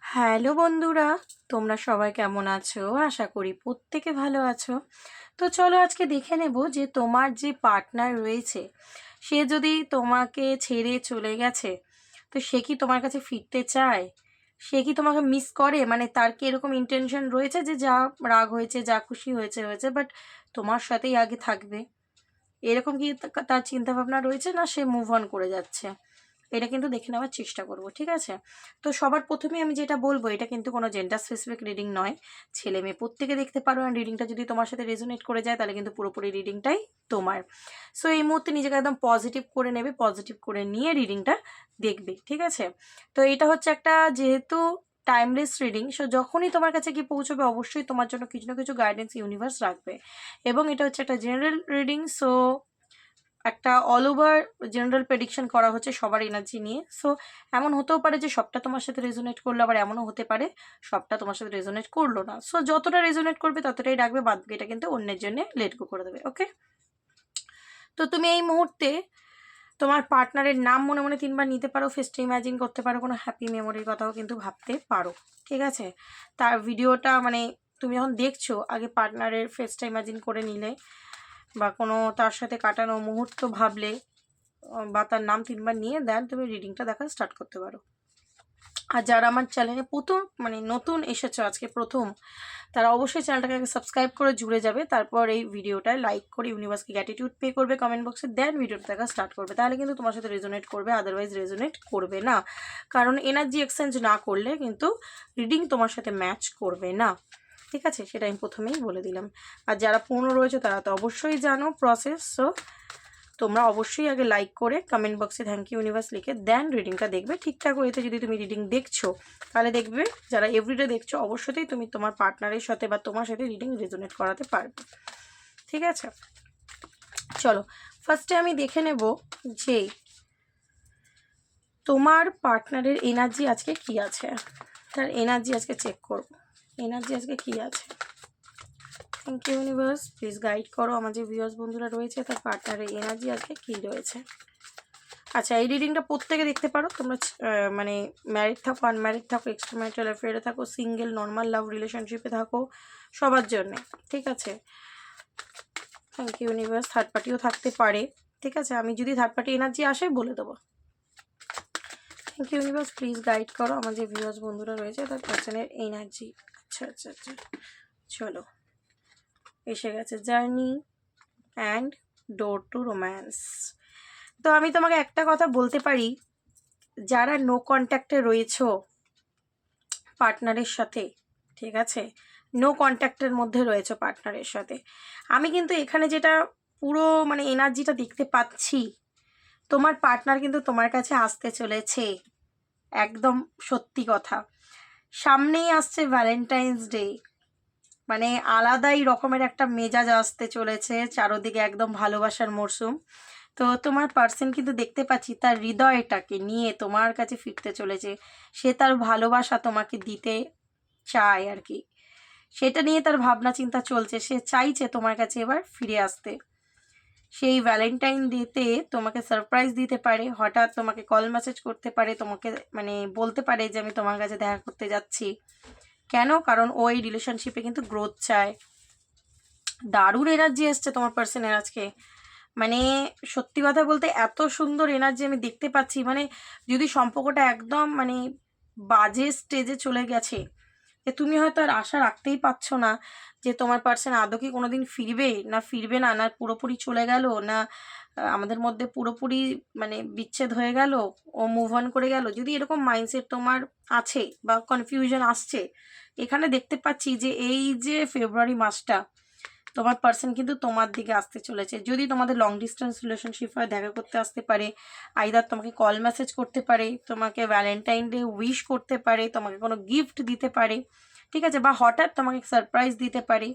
Hello বন্ধুরা, তোমরা সবাই কেমন আছো? আশা করি প্রত্যেকে ভালো আছো। তো চলো আজকে দেখে নেব যে তোমার যে পার্টনার রয়েছে সে যদি তোমাকে ছেড়ে চলে গেছে, তো সে কি তোমার কাছে ফিরতে চায়? সে কি তোমাকে মিস করে? মানে তার কি এরকম ইন্টেনশন রয়েছে যে যা রাগ হয়েছে, যা খুশি হয়েছে হয়েছে, বাট তোমার সাথেই আগে থাকবে? এরকম কি তার চিন্তা ভাবনা রয়েছে, না সে মুভ অন করে যাচ্ছে? এটা কিন্তু দেখে নেওয়ার চেষ্টা করব, ঠিক আছে? তো সবার প্রথমে আমি যেটা বলবো, এটা কিন্তু কোনো জেন্ডার স্পেসিফিক রিডিং নয়, ছেলে মেয়ে প্রত্যেকে দেখতে পারো। আর রিডিংটা যদি তোমার সাথে রেজোনেট করে যায় তাহলে কিন্তু পুরোপুরি রিডিংটাই তোমার। সো এই মুহূর্তে নিজেকে একদম পজিটিভ করে নেবে, পজিটিভ করে নিয়ে রিডিংটা দেখবে, ঠিক আছে? তো এটা হচ্ছে একটা যেহেতু টাইমলেস রিডিং, সো যখনই তোমার কাছে গিয়ে পৌঁছবে অবশ্যই তোমার জন্য কিছু না কিছু গাইডেন্স ইউনিভার্স রাখবে। এবং এটা হচ্ছে একটা জেনারেল রিডিং, সো একটা অল ওভার জেনারেল প্রেডিকশন করা হচ্ছে সবার এনার্জি নিয়ে। সো এমন হতেও পারে যে সবটা তোমার সাথে রেজোনেট করলো, আবার এমনও হতে পারে সবটা তোমার সাথে রেজোনেট করলো না। সো যতটা রেজোনেট করবে ততটাই রাখবে, বাদ বাকিটা কিন্তু অন্যের জন্য লেট গো করে দেবে। ওকে, তো তুমি এই মুহূর্তে তোমার পার্টনারের নাম মনে মনে 3বার নিতে পারো, ফেসটা ইমাজিন করতে পারো, কোনো হ্যাপি মেমোরির কথাও কিন্তু ভাবতে পারো, ঠিক আছে? তার ভিডিওটা মানে তুমি যখন দেখছো আগে পার্টনারের ফেসটা ইমাজিন করে নিলে, বা কোনো তার সাথে কাটানো মুহূর্ত ভাবলে, বা তার নাম 3বার নিয়ে দেন তুমি রিডিংটা দেখা স্টার্ট করতে পারো। আর যারা আমার চ্যানেলে প্রথম মানে নতুন এসেছো আজকে প্রথম, তারা অবশ্যই চ্যানেলটাকে আগে সাবস্ক্রাইব করে জুড়ে যাবে, তারপর এই ভিডিওটায় লাইক করে ইউনিভার্সকে গ্র্যাটিটিউড পে করবে কমেন্ট বক্সে, দেন ভিডিওটা দেখা স্টার্ট করবে। তাহলে কিন্তু তোমার সাথে রেজোনেট করবে, আদারওয়াইজ রেজোনেট করবে না। কারণ এনার্জি এক্সচেঞ্জ না করলে কিন্তু রিডিং তোমার সাথে ম্যাচ করবে না, ঠিক আছে? সেটা আমি প্রথমেই বলে দিলাম। আর যারা পুরনো রয়েছে তারা তো অবশ্যই জানো প্রসেস। সো তোমরা অবশ্যই আগে লাইক করে কমেন্ট বক্সে থ্যাংক ইউ ইউনিভার্স লিখে দেন রিডিংটা দেখবে। ঠিকঠাক ওয়েতে যদি তুমি রিডিং দেখছো তাহলে দেখবে, যারা এভরিডে দেখছো অবশ্যই তুমি তোমার পার্টনারের সাথে বা তোমার সাথে রিডিং রেজোনেট করাতে পারবে, ঠিক আছে? চলো ফার্স্টে আমি দেখে নেব যে তোমার পার্টনারের এনার্জি আজকে কি আছে। তার এনার্জি আজকে চেক করব, এনার্জি আজকে কি আছে। Thank you universe, please guide করো আমার যে ভিউয়ার্স বন্ধুরা রয়েছে তার পার্টনারের এনার্জি আজকে কী রয়েছে। আচ্ছা, এই রিডিংটা প্রত্যেকে দেখতে পারো, তোমরা মানে ম্যারিড থাকো, আনম্যারিড থাকো, এক্সট্রা ম্যারিটাল অ্যাফেয়ারে থাকো, সিঙ্গেল, নর্মাল লাভ রিলেশনশিপে থাকো, সবার জন্যে, ঠিক আছে? থ্যাংক ইউ ইউনিভার্স, থার্ড পার্টিও থাকতে পারে, ঠিক আছে? আমি যদি থার্ড পার্টি এনার্জি আসে বলে দেবো। Thank you universe, please guide করো আমার যে ভিউয়ার্স বন্ধুরা রয়েছে তার পার্সনের এনার্জি। আচ্ছা আচ্ছা আচ্ছা, চলো এসে গেছে journey and door to romance. তো আমি তোমাকে একটা কথা বলতে পারি, যারা নো কন্ট্যাক্টে রয়েছো পার্টনারের সাথে, ঠিক আছে, নো কন্ট্যাক্টের মধ্যে রয়েছে পার্টনারের সাথে, আমি কিন্তু এখানে যেটা পুরো মানে এনার্জিটা দেখতে পাচ্ছি, তোমার পার্টনার কিন্তু তোমার কাছে আসতে চলেছে। একদম সত্যি কথা, সামনেই আসছে ভ্যালেন্টাইন্স ডে, মানে আলাদাই রকমের একটা মেজাজ আসতে চলেছে, চারোদিকে একদম ভালোবাসার মরশুম। তো তোমার পার্সন কিন্তু দেখতে পাচ্ছি তার হৃদয়টাকে নিয়ে তোমার কাছে ফিরতে চলেছে, সে তার ভালোবাসা তোমাকে দিতে চায় আর কি, সেটা নিয়ে তার ভাবনা চিন্তা চলছে, সে চাইছে তোমার কাছে এবার ফিরে আসতে। সেই ভ্যালেন্টাইন ডেতে তোমাকে সারপ্রাইজ দিতে পারে, হঠাৎ তোমাকে কল মেসেজ করতে পারে, তোমাকে মানে বলতে পারে যে আমি তোমার কাছে দেখা করতে যাচ্ছি। কেন? কারণ ওই রিলেশনশিপে কিন্তু গ্রোথ চায়। দারুণ এনার্জি এসছে তোমার পার্সনের আজকে, মানে সত্যি কথা বলতে এত সুন্দর এনার্জি আমি দেখতে পাচ্ছি। মানে যদি সম্পর্কটা একদম মানে বাজে স্টেজে চলে গেছে, যে তুমি হয়তো আর আশা রাখতেই পারছো না যে তোমার পার্সন আদৌ কি কোনোদিন ফিরবে না ফিরবে না, না পুরোপুরি চলে গেল, না আমাদের মধ্যে পুরোপুরি মানে বিচ্ছেদ হয়ে গেল, ও মুভ অন করে গেল, যদি এরকম মাইন্ডসেট তোমার আছে বা কনফিউশন আসছে, এখানে দেখতে পাচ্ছি যে এই যে ফেব্রুয়ারি মাসটা তোমার পার্সন কিন্তু তোমার দিকে আসতে চলেছে। যদি তোমাদের লং ডিস্টেন্স রিলেশনশিপ হয় দেখা করতে আসতে পারে, আইদার তোমাকে কল মেসেজ করতে পারে, তোমাকে ভ্যালেন্টাইন ডে উইশ করতে পারে, তোমাকে কোনো গিফট দিতে পারে, ঠিক আছে, বা হঠাৎ তোমাকে সারপ্রাইজ দিতে পারে,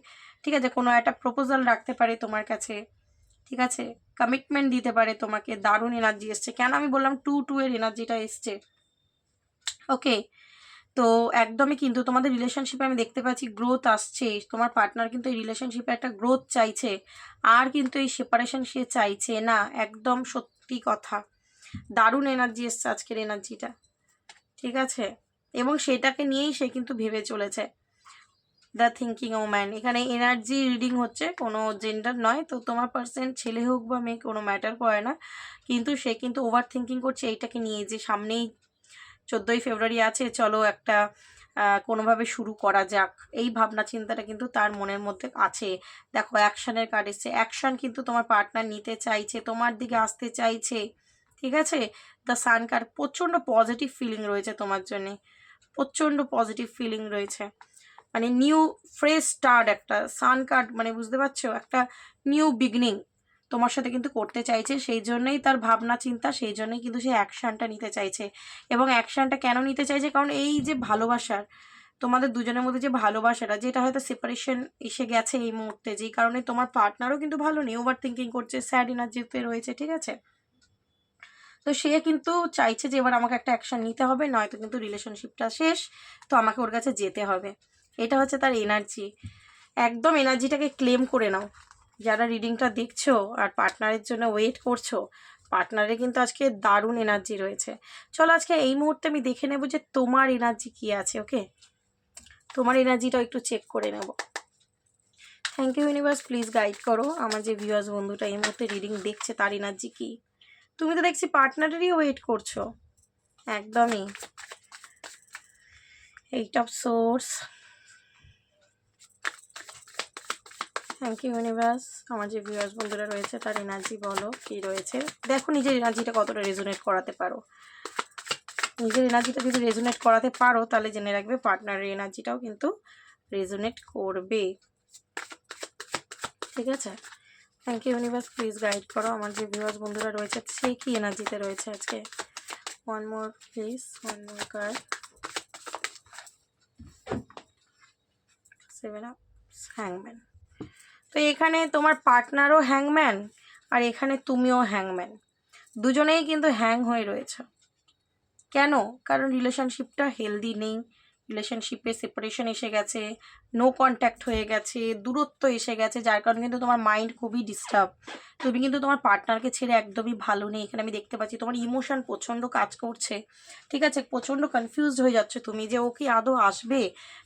ঠিক আছে, কোনো একটা প্রপোজাল রাখতে পারে তোমার কাছে, ঠিক আছে, কমিটমেন্ট দিতে পারে তোমাকে। দারুণ এনার্জি এসছে, কেন আমি বললাম 2-2 এর এনার্জিটা এসছে। ওকে, তো একদমই কিন্তু তোমাদের রিলেশনশিপে আমি দেখতে পাচ্ছি গ্রোথ আসছে, তোমার পার্টনার কিন্তু এই রিলেশনশিপে একটা গ্রোথ চাইছে, আর কিন্তু এই সেপারেশন সে চাইছে না, একদম সত্যি কথা। দারুণ এনার্জি এসছে আজকের এনার্জিটা, ঠিক আছে? এবং সেটাকে নিয়েই সে কিন্তু ভেবে চলেছে। দ্য থিঙ্কিং ওম্যান, এখানে এনার্জি রিডিং হচ্ছে, কোনো জেন্ডার নয়। তো তোমার পার্সেন্ট ছেলে হোক বা মেয়ে কোনো ম্যাটার করে না, কিন্তু সে কিন্তু ওভার থিঙ্কিং করছে এইটাকে নিয়ে, যে সামনেই 14ই ফেব্রুয়ারি আছে, চলো একটা কোনোভাবে শুরু করা যাক। এই ভাবনা চিন্তাটা কিন্তু তার মনের মধ্যে আছে। দেখো অ্যাকশানের কার্ড এসছে, অ্যাকশান কিন্তু তোমার পার্টনার নিতে চাইছে, তোমার দিকে আসতে চাইছে, ঠিক আছে। দ্য সান কার্ড, প্রচণ্ড পজিটিভ ফিলিং রয়েছে তোমার জন্যে, প্রচণ্ড পজিটিভ ফিলিং রয়েছে, মানে নিউ ফ্রেশ স্টার্ট। একটা সান কার্ড মানে বুঝতে পারছো, একটা নিউ বিগনিং তোমার সাথে কিন্তু করতে চাইছে, সেই জন্যই তার ভাবনা চিন্তা, সেই জন্যই কিন্তু সে অ্যাকশানটা নিতে চাইছে। এবং অ্যাকশানটা কেন নিতে চাইছে, কারণ এই যে ভালোবাসার, তোমাদের দুজনের মধ্যে যে ভালোবাসাটা, যেটা হয়তো সেপারেশন এসে গেছে এই মুহূর্তে, যেই কারণে তোমার পার্টনারও কিন্তু ভালো নেই, ওভার থিঙ্কিং করছে, স্যাড এনার্জিতে রয়েছে, ঠিক আছে। তো সে কিন্তু চাইছে যে এবার আমাকে একটা অ্যাকশান নিতে হবে, নয়তো কিন্তু রিলেশনশিপটা শেষ, তো আমাকে ওর কাছে যেতে হবে। এটা হচ্ছে তার এনার্জি। একদম এনার্জিটাকে ক্লেম করে নাও। যারা রিডিংটা দেখছো আর পার্টনারের জন্য ওয়েট করছো, পার্টনারে কিন্তু আজকে দারুণ এনার্জি রয়েছে। চলো আজকে এই মুহূর্তে আমি দেখে নেব যে তোমার এনার্জি কি আছে। ওকে, তোমার এনার্জিটাও একটু চেক করে নেব। Thank you universe, please guide করো আমার যে ভিউয়ার্স বন্ধুটা এই মুহূর্তে রিডিং দেখছে, তার এনার্জি কি। তুমি তো দেখছি পার্টনারেরই ওয়েট করছো একদমই। 8 of swords, thank you universe, আমার যে ভিউয়ার্স বন্ধুরা রয়েছে তার এনার্জি বলো কি রয়েছে। দেখো নিজের এনার্জিটা কতটা রেজোনেট করাতে পারো। নিজের এনার্জিটা যদি রেজোনেট করাতে পারো, তাহলে জেনে রাখবে পার্টনারের এনার্জিটাও কিন্তু রেজোনেট করবে, ঠিক আছে। Thank you universe, please guide করো আমার যে ভিউয়ার্স বন্ধুরা রয়েছে সে কি এনার্জিতে রয়েছে আজকে। One more please, one more card. 7 of হ্যাংম্যান। তো এখানে তোমার পার্টনারও হ্যাংম্যান, আর এখানে তুমিও হ্যাংম্যান, দুজনেই কিন্তু হ্যাং হয়ে রয়েছে। কেন? কারণ রিলেশনশিপটা হেলদি নেই, রিলেশনশিপে সেপারেশন এসে গেছে, নো কন্ট্যাক্ট হয়ে গেছে, দূরত্ব এসে গেছে, যার কারণে কিন্তু তোমার মাইন্ড খুবই ডিস্টার্ব। তুমি কিন্তু তোমার পার্টনারকে ছেড়ে একদমই ভালো নেই, এখানে আমি দেখতে পাচ্ছি তোমার ইমোশন প্রচণ্ড কাজ করছে, ঠিক আছে। প্রচণ্ড কনফিউজড হয়ে যাচ্ছে তুমি, যে ও কি আদৌ আসবে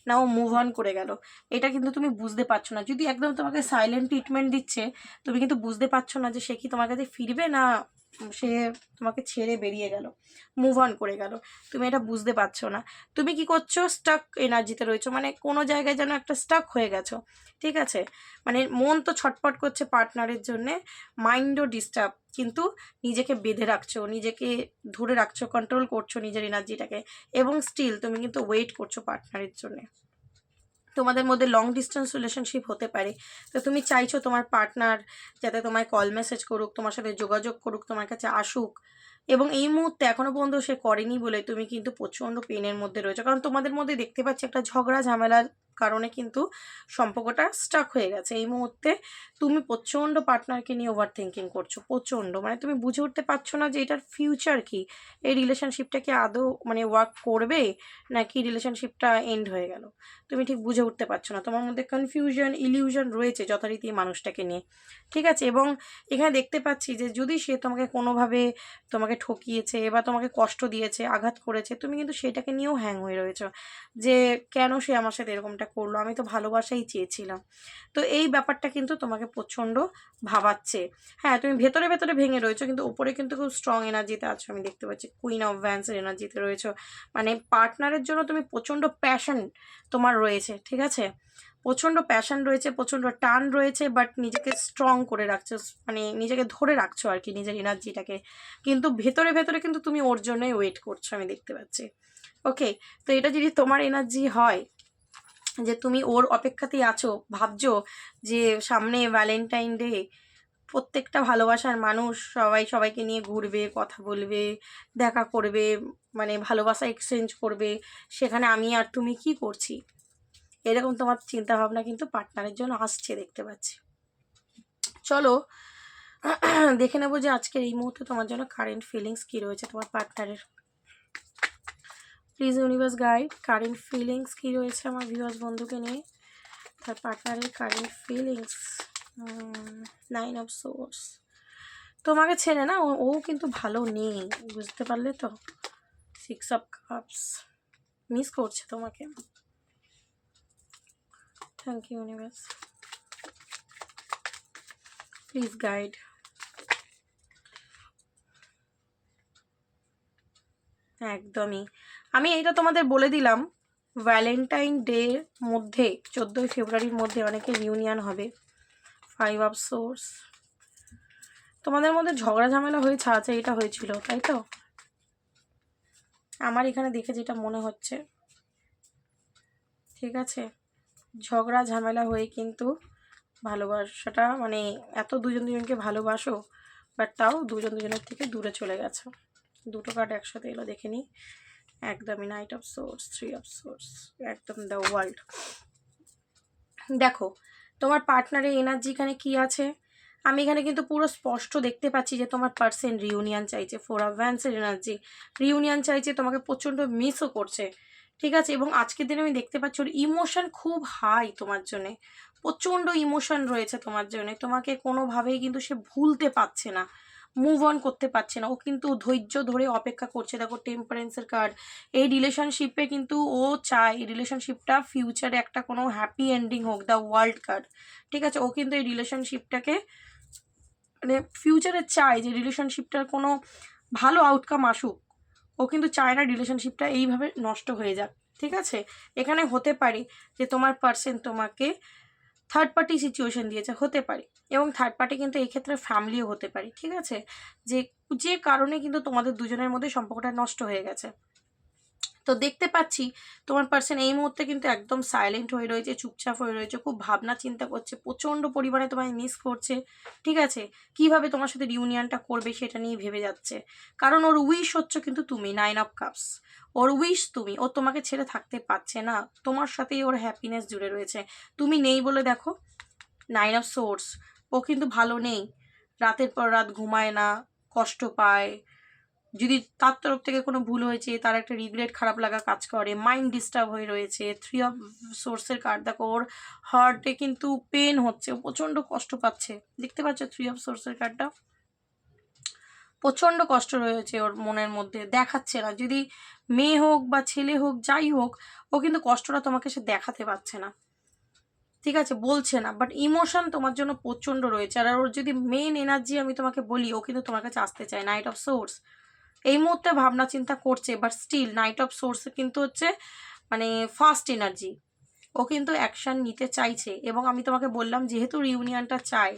না ও মুভ অন করে গেল, এটা কিন্তু তুমি বুঝতে পারছো না। যদি একদম তোমাকে সাইলেন্ট ট্রিটমেন্ট দিচ্ছে, তুমি কিন্তু বুঝতে পারছো না যে সে কি তোমার কাছে ফিরবে, না সে তোমাকে ছেড়ে বেরিয়ে গেল, মুভ অন করে গেল, তুমি এটা বুঝতে পারছো না। তুমি কি করছো, স্টাক এনার্জিতে রয়েছো, মানে কোনো জায়গায় যেন একটা স্টাক হয়ে গেছো, ঠিক আছে। মানে মন তো ছটফট করছে পার্টনারের জন্যে, মাইন্ডও ডিস্টার্ব, কিন্তু নিজেকে বেঁধে রাখছো, নিজেকে ধরে রাখছো, কন্ট্রোল করছো নিজের এনার্জিটাকে, এবং স্টিল তুমি কিন্তু ওয়েট করছো পার্টনারের জন্যে। তোমাদের মধ্যে লং ডিস্টেন্স রিলেশনশিপ হতে পারে, তো তুমি চাইছো তোমার পার্টনার যাতে তোমায় কল মেসেজ করুক, তোমার সাথে যোগাযোগ করুক, তোমার কাছে আসুক, এবং এই মুহূর্তে এখনো পর্যন্ত সে করেনি বলে তুমি কিন্তু প্রচণ্ড পেনের মধ্যে রয়েছে। কারণ তোমাদের মধ্যে দেখতে পাচ্ছি একটা ঝগড়া ঝামেলার কারণে কিন্তু সম্পর্কটা স্টাক হয়ে গেছে। এই মুহূর্তে তুমি প্রচণ্ড পার্টনারকে নিয়ে ওভার থিঙ্কিং করছো, প্রচণ্ড, মানে তুমি বুঝে উঠতে পারছো না যে এটার ফিউচার কি, এই রিলেশনশিপটা কি আদৌ মানে ওয়ার্ক করবে, নাকি রিলেশনশিপটা এন্ড হয়ে গেল, তুমি ঠিক বুঝে উঠতে পারছো না। তোমার মধ্যে কনফিউশন ইলিউশন রয়েছে যথারীতি মানুষটাকে নিয়ে, ঠিক আছে। এবং এখানে দেখতে পাচ্ছি যে যদি সে তোমাকে কোনোভাবে তোমাকে ঠকিয়েছে বা তোমাকে কষ্ট দিয়েছে, আঘাত করেছে, তুমি কিন্তু সেটাকে নিয়েও হ্যাং হয়ে রয়েছো, যে কেন সে আমার সাথে এরকমটা করলো, আমি তো ভালোবাসাই চেয়েছিলাম। তো এই ব্যাপারটা কিন্তু তোমাকে প্রচণ্ড ভাবাচ্ছে। হ্যাঁ, তুমি ভেতরে ভেতরে ভেঙে রয়েছো, কিন্তু উপরে কিন্তু খুব স্ট্রং এনার্জিতে আছো, আমি দেখতে পাচ্ছি কুইন অফ ভ্যান্সের এনার্জিতে রয়েছো। মানে পার্টনারের জন্য তুমি প্রচণ্ড প্যাশন তোমার রয়েছে, ঠিক আছে। প্রচণ্ড প্যাশন রয়েছে, প্রচণ্ড টান রয়েছে, বাট নিজেকে স্ট্রং করে রাখছো, মানে নিজেকে ধরে রাখছো আর কি, নিজের এনার্জিটাকে, কিন্তু ভেতরে ভেতরে কিন্তু তুমি ওর জন্যই ওয়েট করছো, আমি দেখতে পাচ্ছি। ওকে, তো এটা যদি তোমার এনার্জি হয় যে তুমি ওর অপেক্ষাতেই আছো, ভাবছো যে সামনে ভ্যালেন্টাইন ডে, প্রত্যেকটা ভালোবাসার মানুষ সবাই সবাইকে নিয়ে ঘুরবে, কথা বলবে, দেখা করবে, মানে ভালোবাসা এক্সচেঞ্জ করবে, সেখানে আমি আর তুমি কি করছি, এরকম তোমার চিন্তা ভাবনা কিন্তু পার্টনারের জন্য আসছে, দেখতে পাচ্ছি। চলো দেখে নেবো যে আজকের এই মুহূর্তে তোমার জন্য কারেন্ট ফিলিংস কি রয়েছে তোমার পার্টনারের। Please universe guide, current feelings কি রয়েছে আমার ভিউয়ার্স বন্ধুকে নিয়ে, তার পার্টনারের কারেন্ট ফিলিংস। 9 অফ সোর্স, তোমাকে ছেড়ে না ও কিন্তু ভালো নেই, বুঝতে পারলে তো। 6 অফ কাপস, মিস করছে তোমাকে। Thank you universe, please guide. একদমই, আমি এইটা তোমাদের বলে দিলাম, ভ্যালেন্টাইন ডের মধ্যে 14ই ফেব্রুয়ারির মধ্যে অনেকের রিউনিয়ন হবে। 5 অফ সোর্স, তোমাদের মধ্যে ঝগড়া ঝামেলা হয়েছে, আছে এটা হয়েছিল, তাই তো আমার এখানে দেখে যেটা মনে হচ্ছে। ঠিক আছে, ঝগড়া ঝামেলা হয়ে কিন্তু ভালোবাসাটা মানে এত দুজন দুজনকে ভালোবাসো, বাট তাও দুজন দুজনের থেকে দূরে চলে গেছো। দুটো কার্ড একসাথে এলো, দেখে নি। একদমই night of swords, 3 of swords, একদম দ্য ওয়ার্ল্ড। দেখো তোমার পার্টনারের এনার্জি এখানে কি আছে, আমি এখানে কিন্তু পুরো স্পষ্ট দেখতে পাচ্ছি যে তোমার পার্সন রিউনিয়ন চাইছে। 4 অফ ভ্যান্সের এনার্জি, রিউনিয়ন চাইছে, তোমাকে প্রচণ্ড মিসও করছে। ঠিক আছে, এবং আজকের দিনে আমি দেখতে পাচ্ছি ওর ইমোশন খুব হাই তোমার জন্যে, প্রচণ্ড ইমোশন রয়েছে তোমার জন্যে, তোমাকে কোনোভাবেই কিন্তু সে ভুলতে পারছে না, মুভ অন করতে পারছে না। ও কিন্তু ধৈর্য ধরে অপেক্ষা করছে। দেখো টেম্পারেন্সের কার্ড, এই রিলেশনশিপে কিন্তু ও চায় এই রিলেশনশিপটা ফিউচারে একটা কোনো হ্যাপি এন্ডিং হোক, দ্য ওয়ার্ল্ড কার্ড। ঠিক আছে, ও কিন্তু এই রিলেশনশিপটাকে মানে ফিউচারে চায় যে রিলেশনশিপটার কোনো ভালো আউটকাম আসুক। ও কিন্তু চায় না রিলেশনশিপটা এইভাবে নষ্ট হয়ে যাক। ঠিক আছে, এখানে হতে পারে যে তোমার পার্সন তোমাকে থার্ড পার্টি সিচুয়েশন দিয়েছে, হতে পারে, এবং থার্ড পার্টি কিন্তু এই ক্ষেত্রে ফ্যামিলিও হতে পারে। ঠিক আছে, যে যে কারণে কিন্তু তোমাদের দুজনের মধ্যে সম্পর্কটা নষ্ট হয়ে গেছে। তো দেখতে পাচ্ছি তোমার পার্সন এই মুহূর্তে কিন্তু একদম সাইলেন্ট হয়ে রয়েছে, চুপচাপ হয়ে রয়েছে, খুব ভাবনা চিন্তা করছে, প্রচণ্ড পরিমাণে তোমায় মিস করছে। ঠিক আছে, কিভাবে তোমার সাথে রিউনিয়নটা করবে সেটা নিয়ে ভেবে যাচ্ছে, কারণ ওর উইশ হচ্ছে কিন্তু তুমি, 9 অফ কাপস, ওর উইশ তুমি, ও তোমাকে ছেড়ে থাকতে পারছে না, তোমার সাথেই ওর হ্যাপিনেস জুড়ে রয়েছে। তুমি নেই বলে দেখো 9 অফ সোর্স, ও কিন্তু ভালো নেই, রাতের পর রাত ঘুমায় না, কষ্ট পায়, যদি তার তরফ থেকে কোনো ভুল হয়েছে তার একটা রিগ্রেট, খারাপ লাগা কাজ করে, মাইন্ড ডিস্টার্ব হয়ে রয়েছে। 3 অফ সোর্সের কার্ড দেখো, ওর হার্টে কিন্তু পেন হচ্ছে, ও প্রচণ্ড কষ্ট পাচ্ছে। দেখতে পাচ্ছ 3 অফ সোর্সের কার্ডটা, প্রচণ্ড কষ্ট রয়েছে ওর মনের মধ্যে, দেখাচ্ছে না। যদি মেয়ে হোক বা ছেলে হোক, যাই হোক, ও কিন্তু কষ্টটা তোমাকে সে দেখাতে পারছে না। ঠিক আছে, বলছে না, বাট ইমোশন তোমার জন্য প্রচণ্ড রয়েছে। আর ওর যদি মেন এনার্জি আমি তোমাকে বলি, ও কিন্তু তোমার কাছে আসতে চায়। 9 অফ সোর্স, এই মুহূর্তে ভাবনা চিন্তা করছে, বাট স্টিল 9 অফ সোর্স কিন্তু হচ্ছে মানে ফার্স্ট এনার্জি, ও কিন্তু অ্যাকশন নিতে চাইছে। এবং আমি তোমাকে বললাম যেহেতু রিউনিয়নটা চায়,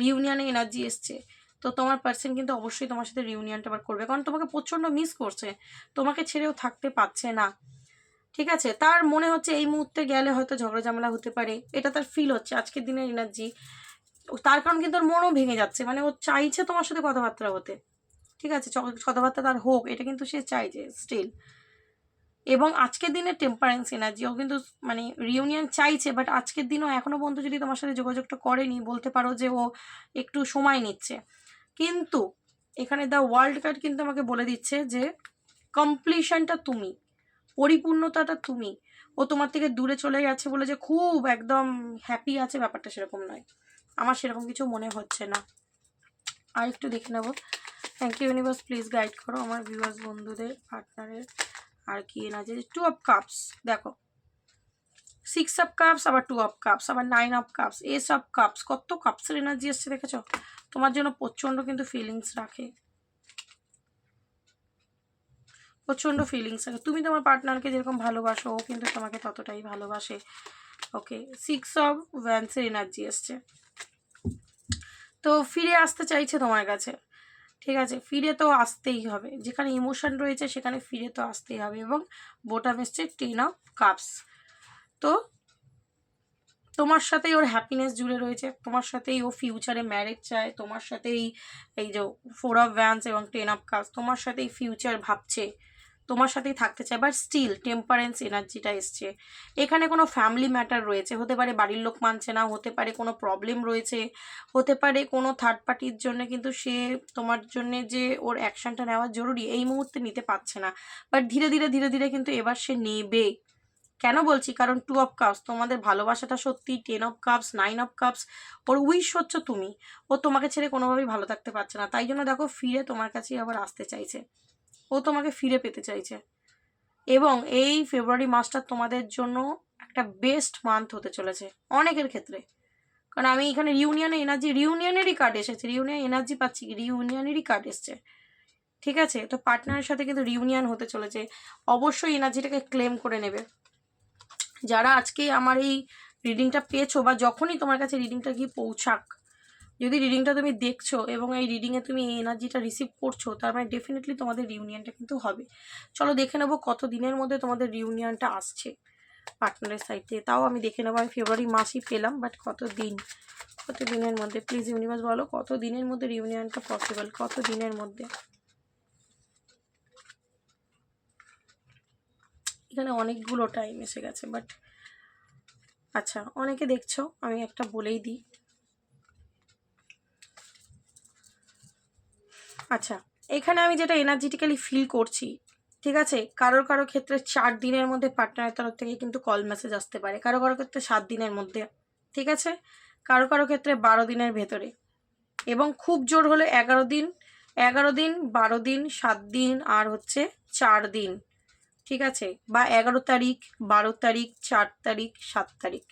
রিউনিয়নে এনার্জি এসছে, তো তোমার পার্সন কিন্তু অবশ্যই তোমার সাথে রিউনিয়নটা আবার করবে, কারণ তোমাকে প্রচণ্ড মিস করছে, তোমাকে ছেড়েও থাকতে পারছে না। ঠিক আছে, তার মনে হচ্ছে এই মুহূর্তে গেলে হয়তো ঝগড়া ঝামেলা হতে পারে, এটা তার ফিল হচ্ছে আজকের দিনের এনার্জি। তার কারণ কিন্তু ওর মনও ভেঙে যাচ্ছে, মানে ও চাইছে তোমার সাথে কথাবার্তা হতে। ঠিক আছে, কথাবার্তা তার হোক, এটা কিন্তু সে চাইছে স্টিল। এবং আজকের দিনে টেম্পারেন্স এনার্জি, ও কিন্তু মানে রিউনিয়ন চাইছে, বাট আজকের দিনও এখনো পর্যন্ত যদি তোমার সাথে যোগাযোগটা করেনি, বলতে পারো যে ও একটু সময় নিচ্ছে। কিন্তু এখানে দ্য ওয়ার্ল্ড কার্ড কিন্তু আমাকে বলে দিচ্ছে যে কমপ্লিশনটা তুমি, পরিপূর্ণতাটা তুমি। ও তোমার থেকে দূরে চলে গেছে বলে যে খুব একদম হ্যাপি আছে, ব্যাপারটা সেরকম নয়, আমার সেরকম কিছু মনে হচ্ছে না। আর একটু দেখে নেবো। Thank you universe, please guide করো আমার ভিউয়ার্স বন্ধুদের, পার্টনারের আর কি এনার্জি। 2 অফ কাপস, দেখো 6 অফ কাপস, আবার 2 অফ কাপস, আবার 9 of cups, S of cups, কত কাপসের এনার্জি এসছে দেখেছো। তোমার জন্য প্রচণ্ড কিন্তু ফিলিংস রাখে, প্রচণ্ড ফিলিংস রাখে। তুমি তোমার পার্টনারকে যেরকম ভালোবাসো, ও কিন্তু তোমাকে ততটাই ভালোবাসে। ওকে, 6 অফ ভ্যান্সের এনার্জি এসছে, তো ফিরে আসতে চাইছে তোমার কাছে। ঠিক আছে, ফিরে তো আসতেই হবে, যেখানে ইমোশন রয়েছে সেখানে ফিরে তো আসতেই হবে। এবং বোটাম এসছে 10 অফ কাপস, তো তোমার সাথেই ওর হ্যাপিনেস জুড়ে রয়েছে, তোমার সাথেই ও ফিউচারে ম্যারেজ চায়, তোমার সাথেই এই যে 4 অফ ভ্যান্স এবং 10 অফ কাপস, তোমার সাথেই ফিউচার ভাবছে, তোমার সাথেই থাকতে চায়, বাট স্টিল টেম্পারেন্স এনার্জিটা এসছে। এখানে কোনো ফ্যামিলি ম্যাটার রয়েছে, হতে পারে বাড়ির লোক মানছে না, হতে পারে কোনো প্রবলেম রয়েছে, হতে পারে কোনো থার্ড পার্টির জন্য কিন্তু সে তোমার জন্য যে ওর অ্যাকশনটা নেওয়া জরুরি এই মুহূর্তে নিতে পারছে না, বাট ধীরে ধীরে ধীরে ধীরে কিন্তু এবার সে নেবে। কেন বলছি, কারণ 2 অফ কাপস তোমাদের ভালোবাসাটা সত্যি, 10 of cups, 9 of cups, or wish হচ্ছে তুমি, ও তোমাকে ছেড়ে কোনোভাবেই ভালো থাকতে পারছে না, তাই জন্য দেখো ফিরে তোমার কাছেই আবার আসতে চাইছে, ও তোমাকে ফিরে পেতে চাইছে। এবং এই ফেব্রুয়ারি মাসটা তোমাদের জন্য একটা বেস্ট মান্থ হতে চলেছে অনেকের ক্ষেত্রে। কারণ আমি এখানে রিউনিয়নের এনার্জি, রিউনিয়নেরই কার্ড এসেছে, রিউনিয়ন এনার্জি পাচ্ছি, রিউনিয়নেরই কার্ড এসছে। ঠিক আছে, তো পার্টনারের সাথে কিন্তু রিউনিয়ন হতে চলেছে, অবশ্যই এনার্জিটাকে ক্লেম করে নেবে। যারা আজকে আমার এই রিডিংটা পেয়েছো বা যখনই তোমার কাছে রিডিংটা গিয়ে পৌঁছাক, যদি রিডিংটা তুমি দেখছো এবং এই রিডিংয়ে তুমি এই এনার্জিটা রিসিভ করছো, তার মানে ডেফিনেটলি তোমাদের রিউনিয়নটা কিন্তু হবে। চলো দেখে নেবো কত দিনের মধ্যে তোমাদের রিউনিয়নটা আসছে পার্টনারের সাইড থেকে। তাও আমি দেখে নেবো, আমি ফেব্রুয়ারি মাসই পেলাম, বাট কত দিনের মধ্যে প্লিজ ইউনিভার্স বলো কত দিনের মধ্যে রিউনিয়নটা পসিবল, কত দিনের মধ্যে। এখানে অনেকগুলো টাইম এসে গেছে, বাট আচ্ছা অনেকে দেখছো, আমি একটা বলেই দিই। আচ্ছা, এখানে আমি যেটা এনার্জেটিক্যালি ফিল করছি, ঠিক আছে, কারোর ক্ষেত্রে 4 দিনের মধ্যে পার্টনারের তরফ থেকে কিন্তু কল মেসেজ আসতে পারে, কারো ক্ষেত্রে 7 দিনের মধ্যে, ঠিক আছে, কারো ক্ষেত্রে 12 দিনের ভেতরে, এবং খুব জোর হলে 11 দিন, 12 দিন, 7 দিন, আর হচ্ছে 4 দিন, ঠিক আছে, বা 11 তারিখ, 12 তারিখ, 4 তারিখ, 7 তারিখ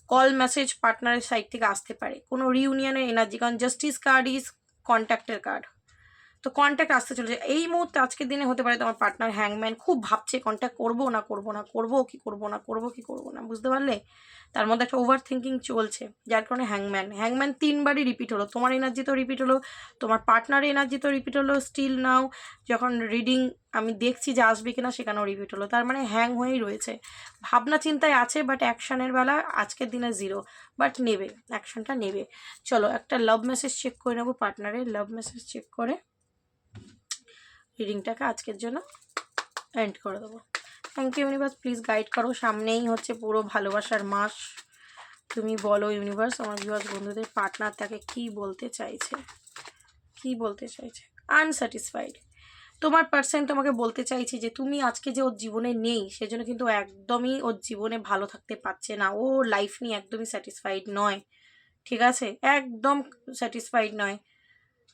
কল মেসেজ পার্টনারের সাইড থেকে আসতে পারে কোনো রিউনিয়নের এনার্জি। কারণ জাস্টিস কার্ড ইজ কন্ট্যাক্টের কার্ড, তো কন্ট্যাক্ট আসতে চলেছে এই মুহূর্তে। আজকের দিনে হতে পারে তোমার পার্টনার হ্যাংম্যান, খুব ভাবছে কন্ট্যাক্ট করবো না করবো না, করবো কি করবো না, বুঝতে পারলে? তার মধ্যে একটা ওভার থিঙ্কিং চলছে, যার কারণে হ্যাংম্যান 3বারই রিপিট হলো। তোমার এনার্জি তো রিপিট হলো, তোমার পার্টনারের এনার্জি তো রিপিট হলো, স্টিল নাও যখন রিডিং আমি দেখছি যে আসবে কিনা সেখানেও রিপিট হলো, তার মানে হ্যাং হয়েই রয়েছে, ভাবনা চিন্তায় আছে, বাট অ্যাকশানের বেলা আজকের দিনে 0, বাট নেবে, অ্যাকশনটা নেবে। চলো একটা লাভ মেসেজ চেক করে নেবো, পার্টনারের লাভ মেসেজ চেক করে রিডিংটাকে আজকের জন্য এন্ড করে দেবো। Thank you universe, please guide করো, সামনেই হচ্ছে পুরো ভালোবাসার মাস। তুমি বলো ইউনিভার্স আমার ভিউয়ার্স বন্ধুদের পার্টনার তাকে কি বলতে চাইছে, আনস্যাটিসফাইড। তোমার পার্সন তোমাকে বলতে চাইছে যে তুমি আজকে যে ওর জীবনে নেই সেজন্য কিন্তু একদমই ওর জীবনে ভালো থাকতে পারছে না, ও লাইফ নিয়ে একদমই স্যাটিসফাইড নয়, ঠিক আছে, একদম স্যাটিসফাইড নয়,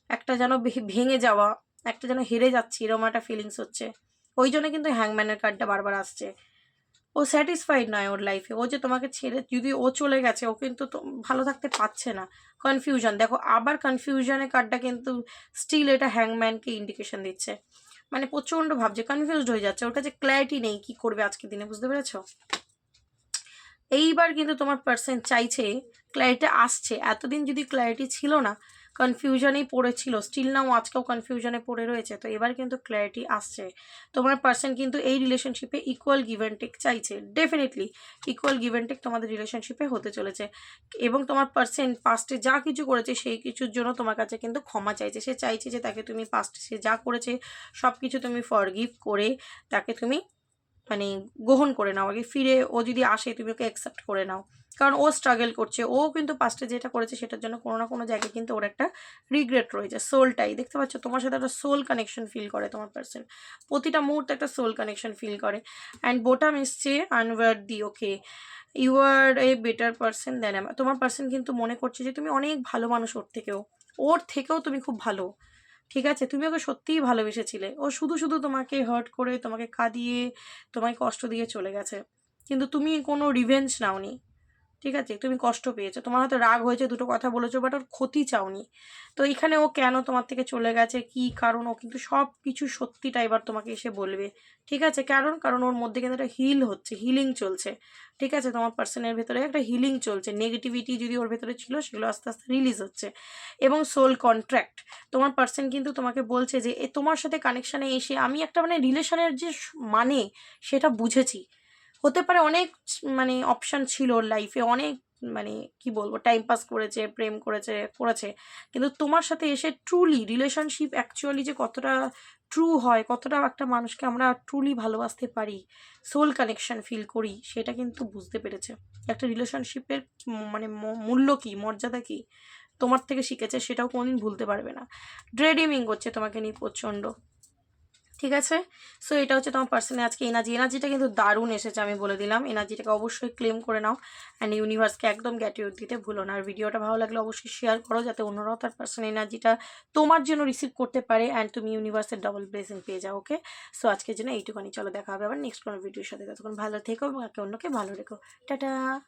একটা যেন ভেঙে যাওয়া, একটা যেন হেরে যাচ্ছি এরকম একটা ফিলিংস হচ্ছে। ওই জন্য কিন্তু হ্যাংম্যানের কার্ডটা বারবার আসছে। ও স্যাটিসফাইড নয় ওর লাইফে, ও যে তোমাকে ছেড়ে যদি ও চলে গেছে, ও কিন্তু ভালো থাকতে পারছে না। কনফিউশন, দেখো আবার কনফিউশনের কার্ডটা কিন্তু স্টিল এটা হ্যাংম্যানকে ইন্ডিকেশন দিচ্ছে, মানে প্রচণ্ড ভাবছে, কনফিউজড হয়ে যাচ্ছে, ওর কাছে ক্ল্যারিটি নেই কি করবে আজকের দিনে, বুঝতে পেরেছো? এইবার কিন্তু তোমার পার্সন চাইছে, ক্ল্যারিটি আসছে, এতদিন যদি ক্ল্যারিটি ছিল না, কনফিউশনেই পড়েছিল, স্টিল নাও আজকেও কনফিউশনে পড়ে রয়েছে, তো এবার কিন্তু ক্ল্যারিটি আসছে। তোমার পার্সন কিন্তু এই রিলেশনশিপে ইকুয়াল গিভ অ্যান্ড টেক চাইছে, definitely equal give and take তোমাদের রিলেশনশিপে হতে চলেছে। এবং তোমার পার্সন পাস্টে যা কিছু করেছে সেই কিছুর জন্য তোমার কাছে কিন্তু ক্ষমা চাইছে, সে চাইছে যে তাকে তুমি পাস্টে সে যা করেছে সব কিছু তুমি ফরগিভ করে তাকে তুমি মানে গ্রহণ করে নাও, আগে ফিরে ও যদি আসে তুমি ওকে অ্যাকসেপ্ট করে নাও। কারণ ও স্ট্রাগল করছে, ও কিন্তু পাস্টে যেটা করেছে সেটার জন্য কোনো না কোনো জায়গায় কিন্তু ওর একটা রিগ্রেট রয়েছে, সোলটাই দেখতে পাচ্ছ, তোমার সাথে একটা সোল কানেকশন ফিল করে তোমার পার্সন, প্রতিটা মুহূর্তে একটা সোল কানেকশন ফিল করে। অ্যান্ড বোটাম এসছে unworthy, okay you are a better person than them. তোমার পার্সন কিন্তু মনে করছে যে তুমি অনেক ভালো মানুষ, ওর থেকেও তুমি খুব ভালো, ঠিক আছে, তুমি ওকে সত্যিই ভালোবেসেছিলে, ও শুধু শুধু তোমাকে হার্ট করে, তোমাকে কাঁদিয়ে, তোমায় কষ্ট দিয়ে চলে গেছে, কিন্তু তুমি কোনো রিভেঞ্জ নাওনি, ঠিক আছে, তুমি কষ্ট পেয়েছো, তোমার হয়তো রাগ হয়েছে, দুটো কথা বলেছো, বাট ওর ক্ষতি চাওনি। তো এখানে ও কেন তোমার থেকে চলে গেছে, কি কারণ, ও কিন্তু সব কিছু সত্যিটা এবার তোমাকে এসে বলবে, ঠিক আছে, কারণ ওর মধ্যে কিন্তু একটা হিলিং চলছে, ঠিক আছে, তোমার পার্সনের ভেতরে একটা হিলিং চলছে, নেগেটিভিটি যদি ওর ভেতরে ছিল সেগুলো আস্তে আস্তে রিলিজ হচ্ছে। এবং সোল কন্ট্রাক্ট, তোমার পার্সন কিন্তু তোমাকে বলছে যে তোমার সাথে কানেকশানে এসে আমি একটা মানে রিলেশনের যে মানে সেটা বুঝেছি। হতে পারে অনেক মানে অপশান ছিল ওর লাইফে, অনেক মানে কি বলবো টাইম পাস করেছে, প্রেম করেছে, কিন্তু তোমার সাথে এসে ট্রুলি রিলেশনশিপ অ্যাকচুয়ালি যে কতটা ট্রু হয়, কতটা একটা মানুষকে আমরা ট্রুলি ভালোবাসতে পারি, সোল কানেকশন ফিল করি, সেটা কিন্তু বুঝতে পেরেছে। একটা রিলেশনশিপের মানে মূল্য কী, মর্যাদা কী তোমার থেকে শিখেছে, সেটাও কোনোদিন ভুলতে পারবে না। ড্রেডিমিং করছে তোমাকে নিয়ে প্রচণ্ড, ঠিক আছে। সো এটা হচ্ছে তোমার পার্সনে আজকে এনার্জিটা কিন্তু দারুণ এসেছে, আমি বলে দিলাম। এনার্জিটাকে অবশ্যই ক্লেম করে নাও অ্যান্ড ইউনিভার্সকে একদম গ্র্যাটিটিউড দিতে ভুলো না। আর ভিডিওটা ভালো লাগলে অবশ্যই শেয়ার করো, যাতে অন্যরাও তার পার্সোনাল এনার্জিটা তোমার জন্য রিসিভ করতে পারে অ্যান্ড তুমি ইউনিভার্সের ডাবল ব্লেসিং পেয়ে যাও। ওকে, সো আজকের জন্য এইটুখানি। চলো দেখা হবে আবার নেক্সট কোনো ভিডিওর সাথে। ততক্ষণ ভালো থেকো এবং একে অন্যকে ভালো রেখো। টাটা।